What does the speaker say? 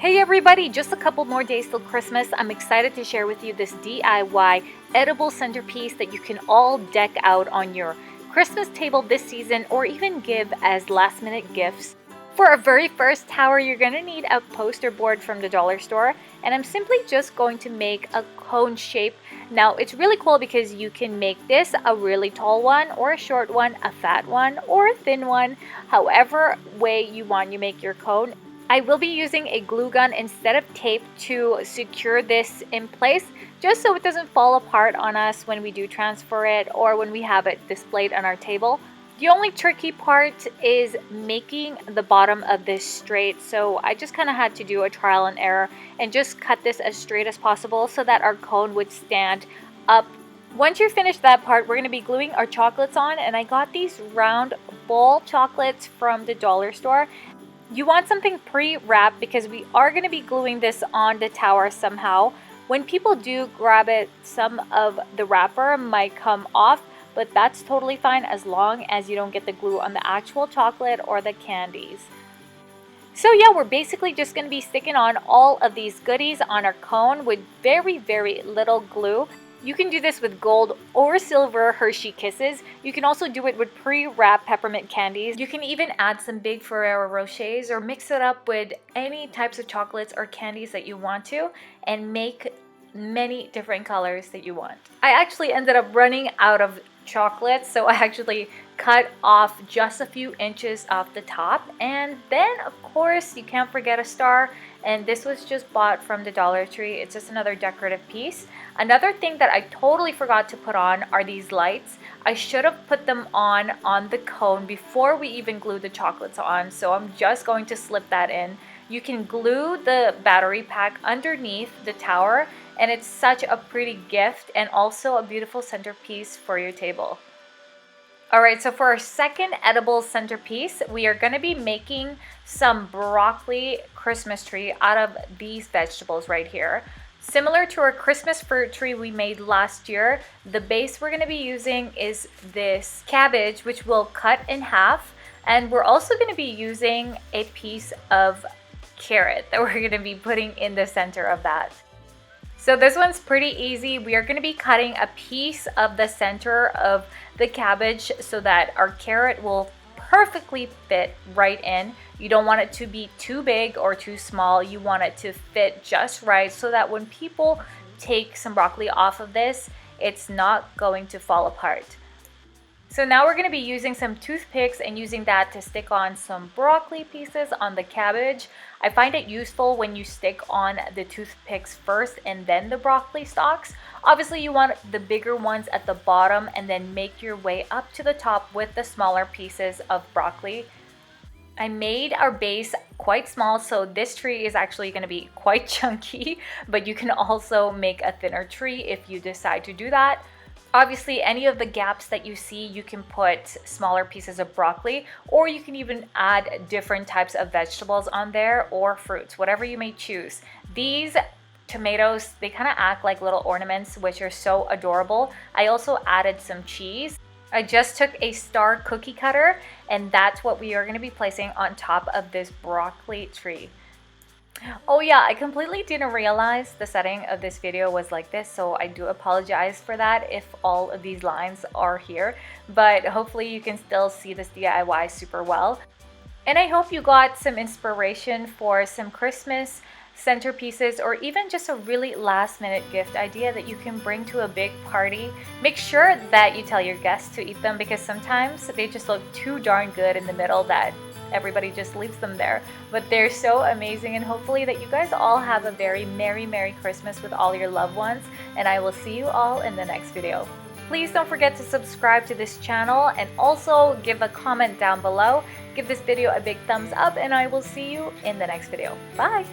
Hey everybody, just a couple more days till Christmas. I'm excited to share with you this DIY edible centerpiece that you can all deck out on your Christmas table this season or even give as last minute gifts. For our very first tower, you're going to need a poster board from the dollar store, and I'm simply just going to make a cone shape. Now it's really cool because you can make this a really tall one or a short one, a fat one or a thin one, however way you want you make your cone. I will be using a glue gun instead of tape to secure this in place, just so it doesn't fall apart on us when we do transfer it or when we have it displayed on our table. The only tricky part is making the bottom of this straight, so I just kind of had to do a trial and error and just cut this as straight as possible so that our cone would stand up. Once you're finished that part, we're going to be gluing our chocolates on, and I got these round ball chocolates from the dollar store. You want something pre-wrapped because we are going to be gluing this on the tower somehow. When people do grab it, some of the wrapper might come off, but that's totally fine as long as you don't get the glue on the actual chocolate or the candies. So yeah, we're basically just going to be sticking on all of these goodies on our cone with very, very little glue. You can do this with gold or silver Hershey Kisses. You can also do it with pre-wrapped peppermint candies. You can even add some big Ferrero Rochers or mix it up with any types of chocolates or candies that you want to and make many different colors that you want. I actually ended up running out of chocolate, so I actually cut off just a few inches off the top, and then of course you can't forget a star, and this was just bought from the Dollar Tree. It's just another decorative piece. Another thing that I totally forgot to put on are these lights. I should have put them on the cone before we even glued the chocolates on, so I'm just going to slip that in. You can glue the battery pack underneath the tower, and it's such a pretty gift and also a beautiful centerpiece for your table. Alright, so for our second edible centerpiece, we are going to be making some broccoli Christmas tree out of these vegetables right here. Similar to our Christmas fruit tree we made last year, the base we're going to be using is this cabbage, which we'll cut in half, and we're also going to be using a piece of carrot that we're going to be putting in the center of that. So this one's pretty easy. We are going to be cutting a piece of the center of the cabbage so that our carrot will perfectly fit right in. You don't want it to be too big or too small. You want it to fit just right so that when people take some broccoli off of this, it's not going to fall apart. So now we're going to be using some toothpicks and using that to stick on some broccoli pieces on the cabbage. I find it useful when you stick on the toothpicks first and then the broccoli stalks. Obviously you want the bigger ones at the bottom and then make your way up to the top with the smaller pieces of broccoli. I made our base quite small, so this tree is actually going to be quite chunky, but you can also make a thinner tree if you decide to do that. Obviously, any of the gaps that you see, you can put smaller pieces of broccoli, or you can even add different types of vegetables on there or fruits, whatever you may choose. These tomatoes, they kind of act like little ornaments, which are so adorable. I also added some cheese. I just took a star cookie cutter, and that's what we are going to be placing on top of this broccoli tree. Oh yeah, I completely didn't realize the setting of this video was like this, so I do apologize for that if all of these lines are here, but hopefully you can still see this DIY super well. And I hope you got some inspiration for some Christmas centerpieces or even just a really last minute gift idea that you can bring to a big party. Make sure that you tell your guests to eat them because sometimes they just look too darn good in the middle that everybody just leaves them there, but they're so amazing, and hopefully that you guys all have a very Merry Christmas with all your loved ones, and I will see you all in the next video. Please don't forget to subscribe to this channel and also give a comment down below. Give this video a big thumbs up, and I will see you in the next video. Bye!